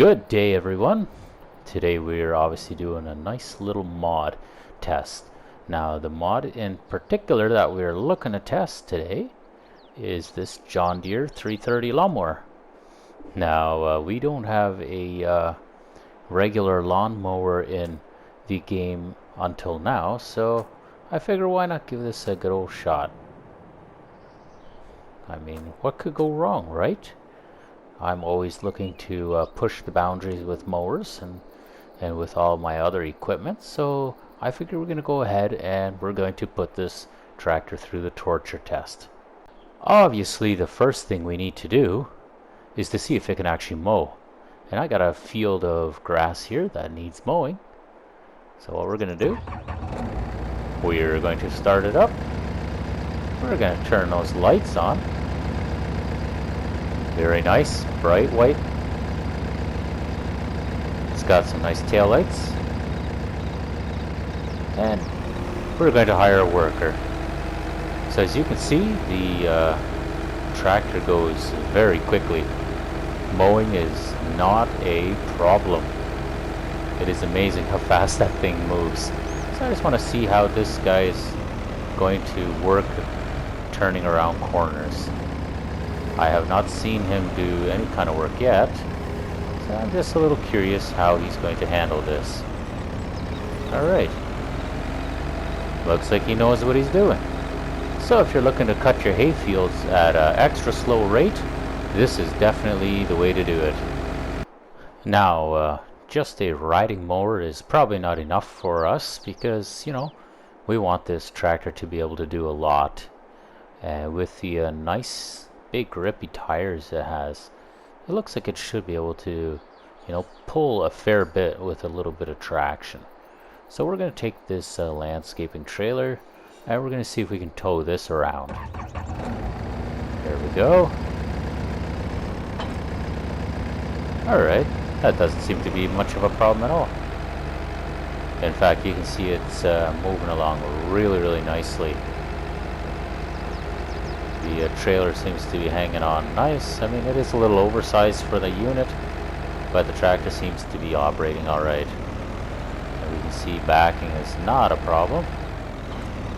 Good day, everyone. Today we're obviously doing a nice little mod test. Now the mod in particular that we're looking to test today is this John Deere 330 lawnmower. Now we don't have a regular lawnmower in the game until now, so I figure why not give this a good old shot. I mean, what could go wrong, right? I'm always looking to push the boundaries with mowers and with all my other equipment, so I figure we're going to go ahead and we're going to put this tractor through the torture test. Obviously, the first thing we need to do is to see if it can actually mow. And I got a field of grass here that needs mowing. So what we're going to do, we're going to start it up. We're going to turn those lights on. Very nice, bright white. It's got some nice tail lights. And we're going to hire a worker. So as you can see, the tractor goes very quickly. Mowing is not a problem. It is amazing how fast that thing moves. So I just want to see how this guy is going to work turning around corners. I have not seen him do any kind of work yet, so I'm just a little curious how he's going to handle this. Alright. Looks like he knows what he's doing. So if you're looking to cut your hay fields at an extra slow rate, this is definitely the way to do it. Now, just a riding mower is probably not enough for us because, we want this tractor to be able to do a lot. With the nice big grippy tires it has, it looks like it should be able to, pull a fair bit with a little bit of traction. So we're going to take this landscaping trailer and we're going to see if we can tow this around. There we go. Alright, that doesn't seem to be much of a problem at all. In fact, you can see it's moving along really nicely. The trailer seems to be hanging on nice. I mean, it is a little oversized for the unit, but the tractor seems to be operating alright. And we can see backing is not a problem.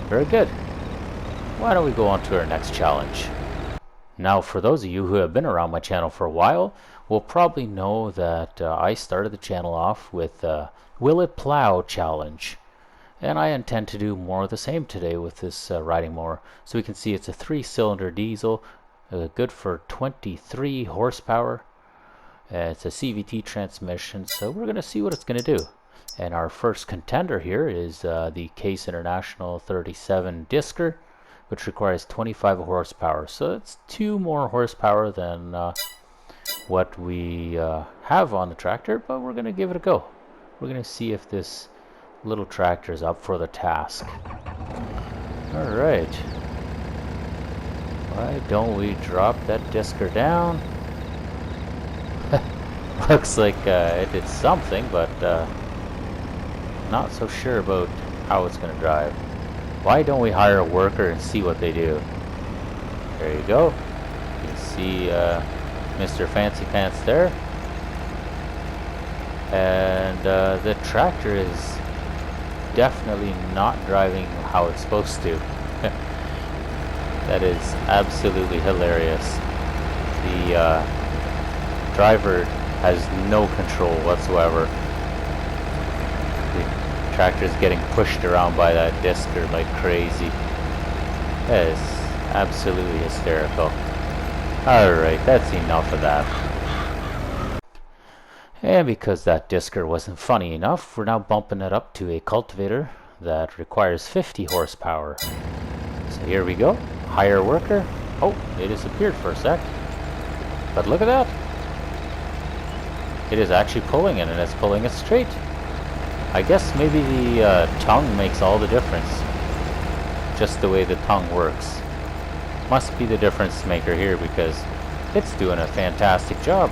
Very good. Why don't we go on to our next challenge? Now, for those of you who have been around my channel for a while, will probably know that I started the channel off with Will It Plow challenge. And I intend to do more of the same today with this riding mower. So we can see it's a 3-cylinder diesel, good for 23 horsepower. It's a CVT transmission, so we're going to see what it's going to do. And our first contender here is the Case International 37 Disker, which requires 25 horsepower. So it's 2 more horsepower than what we have on the tractor, but we're going to give it a go. We're going to see if this little tractor is up for the task. Alright. Why don't we drop that disker down? Looks like it did something, but not so sure about how it's going to drive. Why don't we hire a worker and see what they do? There you go. You can see Mr. Fancy Pants there. And the tractor is definitely not driving how it's supposed to. That is absolutely hilarious. The driver has no control whatsoever. The tractor is getting pushed around by that disker like crazy. That is absolutely hysterical. Alright, that's enough of that. And because that disker wasn't funny enough, we're now bumping it up to a cultivator that requires 50 horsepower. So here we go. Hire worker. Oh, it disappeared for a sec. But look at that. It is actually pulling it, and it's pulling it straight. I guess maybe the tongue makes all the difference. Just the way the tongue works. Must be the difference maker here because it's doing a fantastic job.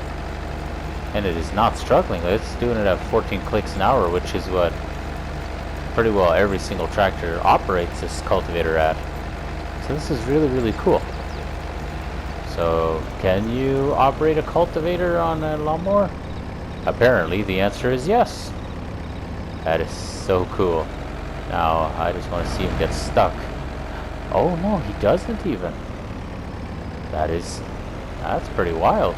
And it is not struggling. It's doing it at 14 clicks an hour, which is what pretty well every single tractor operates this cultivator at. So this is really cool. So can you operate a cultivator on a lawnmower? Apparently the answer is yes. That is so cool. Now I just want to see him get stuck. Oh no, he doesn't even. That's pretty wild.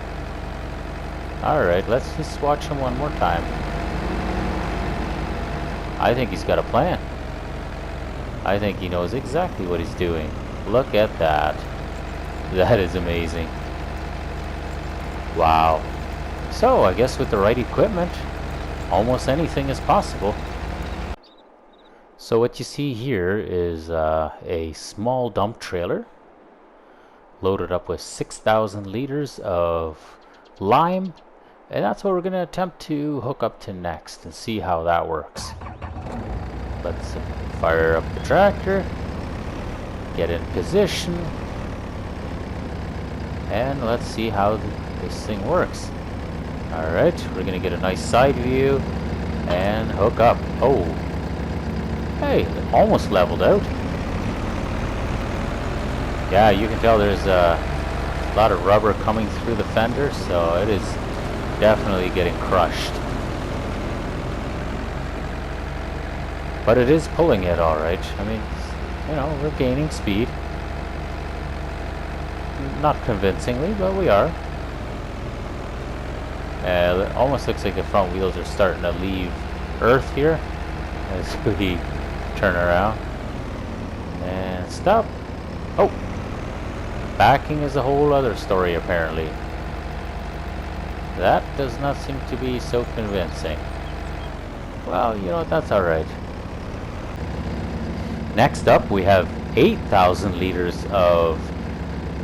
Alright, let's just watch him one more time. I think he's got a plan. I think he knows exactly what he's doing. Look at that. That is amazing. Wow. So, I guess with the right equipment, almost anything is possible. So what you see here is a small dump trailer loaded up with 6,000 liters of lime, and that's what we're going to attempt to hook up to next and see how that works. Let's fire up the tractor, get in position, and let's see how this thing works. Alright, we're going to get a nice side view and hook up. Oh, hey, it almost leveled out. Yeah, you can tell there's a lot of rubber coming through the fender, so it is definitely getting crushed. But it is pulling it alright. I mean, you know, we're gaining speed. Not convincingly, but we are. It almost looks like the front wheels are starting to leave Earth here as we turn around. And stop. Oh! Backing is a whole other story, apparently. That does not seem to be so convincing. Well, you know what, that's alright. Next up, we have 8,000 liters of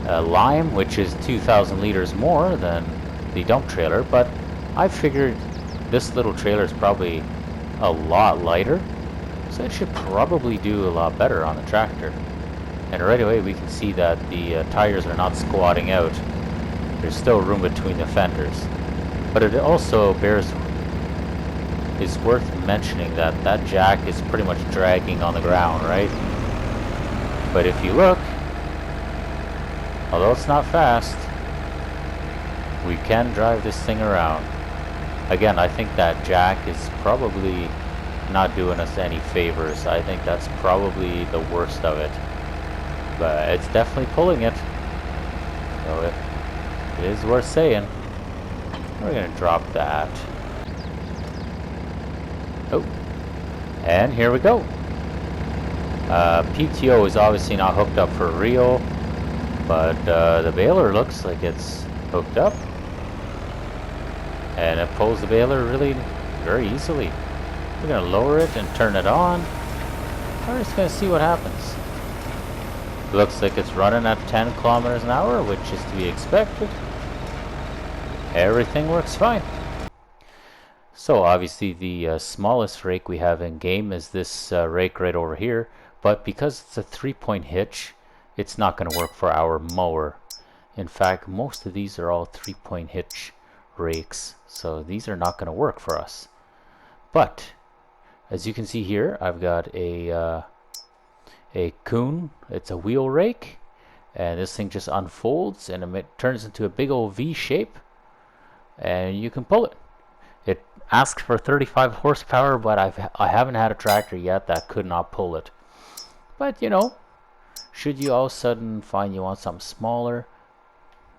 lime, which is 2,000 liters more than the dump trailer, but I figured this little trailer is probably a lot lighter, so it should probably do a lot better on the tractor. And right away we can see that the tires are not squatting out. There's still room between the fenders. But it also is worth mentioning that that jack is pretty much dragging on the ground, right? But if you look, although it's not fast, we can drive this thing around. Again, I think that jack is probably not doing us any favors. I think that's probably the worst of it. But it's definitely pulling it. So it is worth saying. We're going to drop that. Oh. And here we go. PTO is obviously not hooked up for real, but the baler looks like it's hooked up. And it pulls the baler really very easily. We're going to lower it and turn it on. We're just going to see what happens. Looks like it's running at 10 kilometers an hour, which is to be expected. Everything works fine. So obviously the smallest rake we have in game is this rake right over here, but because it's a 3-point hitch, it's not going to work for our mower. In fact, most of these are all 3-point hitch rakes, so these are not going to work for us. But as you can see here, I've got a Kuhn. It's a wheel rake, and this thing just unfolds and it turns into a big old V shape, and you can pull it. It asks for 35 horsepower, but I haven't had a tractor yet that could not pull it. But you know, should you all of a sudden find you want something smaller,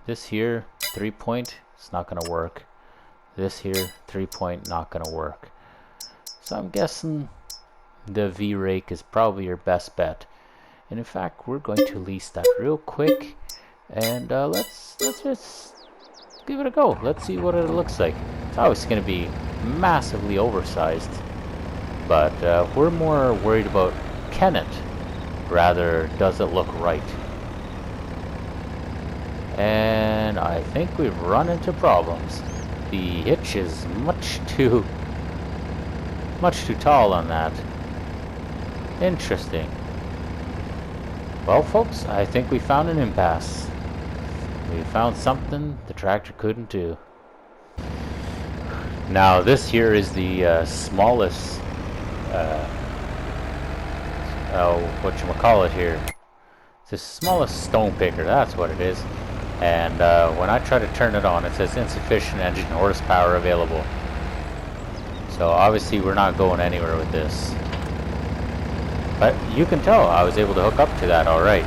this here 3-point, it's not gonna work. This here 3-point, not gonna work. So I'm guessing the V-rake is probably your best bet. And in fact, we're going to lease that real quick, and let's just give it a go. Let's see what it looks like. It's always going to be massively oversized, but we're more worried about can it, rather does it look right. And I think we've run into problems. The hitch is much too tall on that. Interesting. Well, folks, I think we found an impasse. We found something the tractor couldn't do. Now, this here is the smallest, whatchamacallit here. It's the smallest stone picker, that's what it is. And when I try to turn it on, it says insufficient engine horsepower available. So obviously we're not going anywhere with this. But you can tell I was able to hook up to that alright.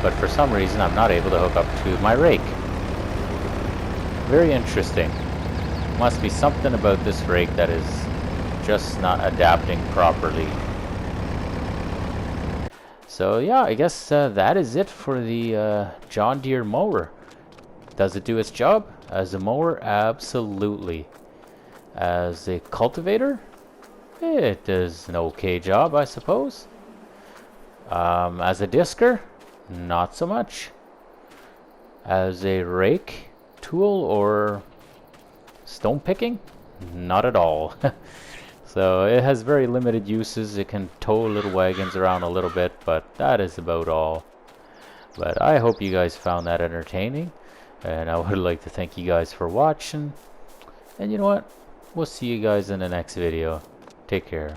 But for some reason I'm not able to hook up to my rake. Very interesting. Must be something about this rake that is just not adapting properly. So yeah, I guess that is it for the John Deere mower. Does it do its job? As a mower, absolutely. As a cultivator, it does an okay job, I suppose. As a disker, not so much. As a rake tool or stone picking, not at all. So it has very limited uses. It can tow little wagons around a little bit, but that is about all. But I hope you guys found that entertaining, and I would like to thank you guys for watching. And you know what? We'll see you guys in the next video. Take care.